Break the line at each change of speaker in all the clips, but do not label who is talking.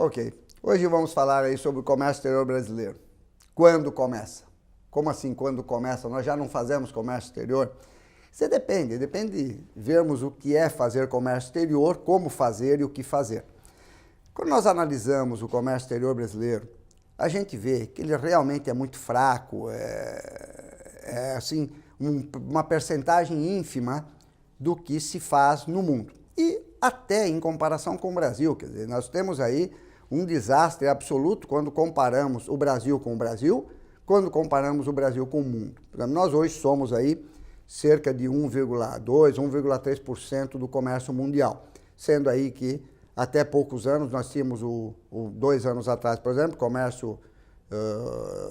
Ok, hoje vamos falar aí sobre o comércio exterior brasileiro. Quando começa? Como assim quando começa? Nós já não fazemos comércio exterior? Isso depende de vermos o que é fazer comércio exterior, como fazer e o que fazer. Quando nós analisamos o comércio exterior brasileiro, a gente vê que ele realmente é muito fraco, assim, uma percentagem ínfima do que se faz no mundo. E até em comparação com o Brasil, quer dizer, nós temos aí um desastre absoluto quando comparamos o Brasil com o Brasil, quando comparamos o Brasil com o mundo. Por exemplo, nós hoje somos aí cerca de 1,2%, 1,3% do comércio mundial, sendo aí que até poucos anos nós tínhamos, 2 anos atrás, por exemplo, comércio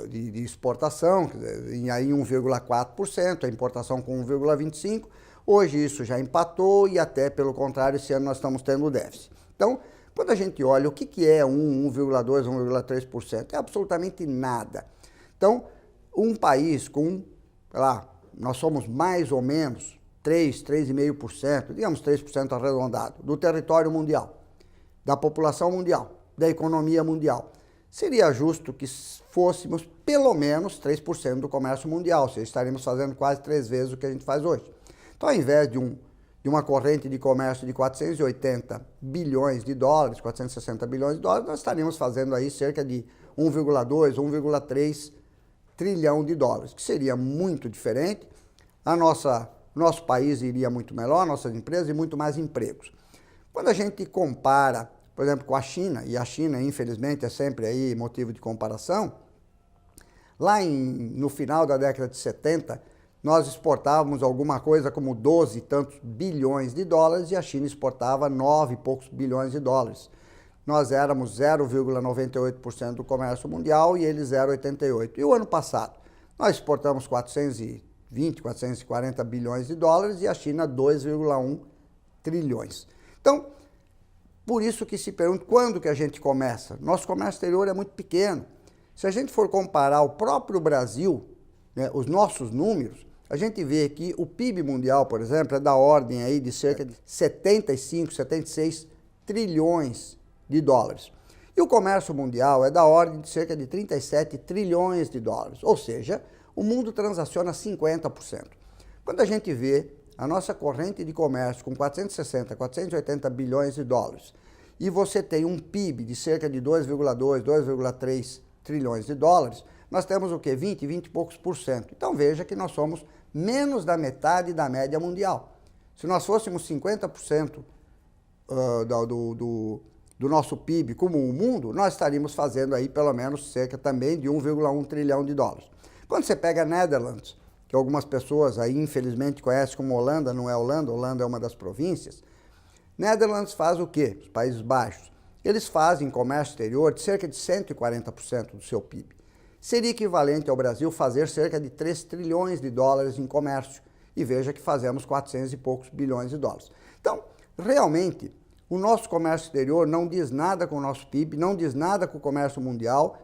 de exportação, em aí 1,4%, a importação com 1,25%. Hoje isso já empatou e até, pelo contrário, esse ano nós estamos tendo déficit. Então, quando a gente olha o que é 1,2%, 1,3%, é absolutamente nada. Então, um país com, sei lá, nós somos mais ou menos 3,5%, digamos 3% arredondado, do território mundial, da população mundial, da economia mundial. Seria justo que fôssemos pelo menos 3% do comércio mundial, ou seja, estaríamos fazendo quase 3 vezes o que a gente faz hoje. Então, ao invés de uma corrente de comércio de 480 bilhões de dólares, 460 bilhões de dólares, nós estaríamos fazendo aí cerca de 1,2, 1,3 trilhão de dólares, que seria muito diferente. Nosso país iria muito melhor, nossas empresas e muito mais empregos. Quando a gente compara, por exemplo, com a China, e a China, infelizmente, é sempre aí motivo de comparação, lá no final da década de 70, nós exportávamos alguma coisa como 12 e tantos bilhões de dólares e a China exportava 9 e poucos bilhões de dólares. Nós éramos 0,98% do comércio mundial e eles 0,88%. E o ano passado, nós exportamos 420, 440 bilhões de dólares e a China 2,1 trilhões. Então, por isso que se pergunta quando que a gente começa. Nosso comércio exterior é muito pequeno. Se a gente for comparar o próprio Brasil, né, os nossos números, a gente vê que o PIB mundial, por exemplo, é da ordem aí de cerca de 75, 76 trilhões de dólares. E o comércio mundial é da ordem de cerca de 37 trilhões de dólares, ou seja, o mundo transaciona 50%. Quando a gente vê a nossa corrente de comércio com 460, 480 bilhões de dólares e você tem um PIB de cerca de 2,2, 2,3 trilhões de dólares, nós temos o quê? 20 e poucos por cento. Então veja que nós somos menos da metade da média mundial. Se nós fôssemos 50% do nosso PIB como o mundo, nós estaríamos fazendo aí pelo menos cerca também de 1,1 trilhão de dólares. Quando você pega a Netherlands, que algumas pessoas aí infelizmente conhecem como Holanda, não é Holanda, Holanda é uma das províncias, Netherlands faz o quê? Os Países Baixos. Eles fazem comércio exterior de cerca de 140% do seu PIB. Seria equivalente ao Brasil fazer cerca de 3 trilhões de dólares em comércio. E veja que fazemos 400 e poucos bilhões de dólares. Então, realmente, o nosso comércio exterior não diz nada com o nosso PIB, não diz nada com o comércio mundial,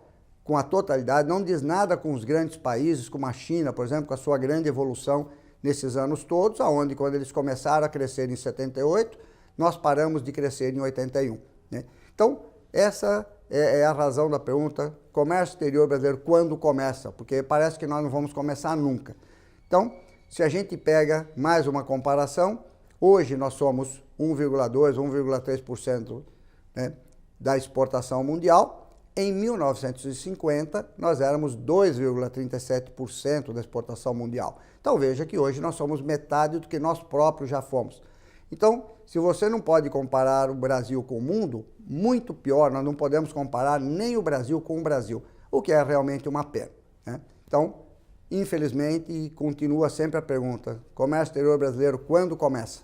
com a totalidade, não diz nada com os grandes países, como a China, por exemplo, com a sua grande evolução nesses anos todos, onde quando eles começaram a crescer em 78, nós paramos de crescer em 81. Né? Então, essa é a razão da pergunta, comércio exterior brasileiro, quando começa? Porque parece que nós não vamos começar nunca. Então, se a gente pega mais uma comparação, hoje nós somos 1,2%, 1,3% né, da exportação mundial. Em 1950, nós éramos 2,37% da exportação mundial. Então, veja que hoje nós somos metade do que nós próprios já fomos. Então, se você não pode comparar o Brasil com o mundo, muito pior, nós não podemos comparar nem o Brasil com o Brasil, o que é realmente uma pena. Né? Então, infelizmente, continua sempre a pergunta, comércio exterior brasileiro, quando começa?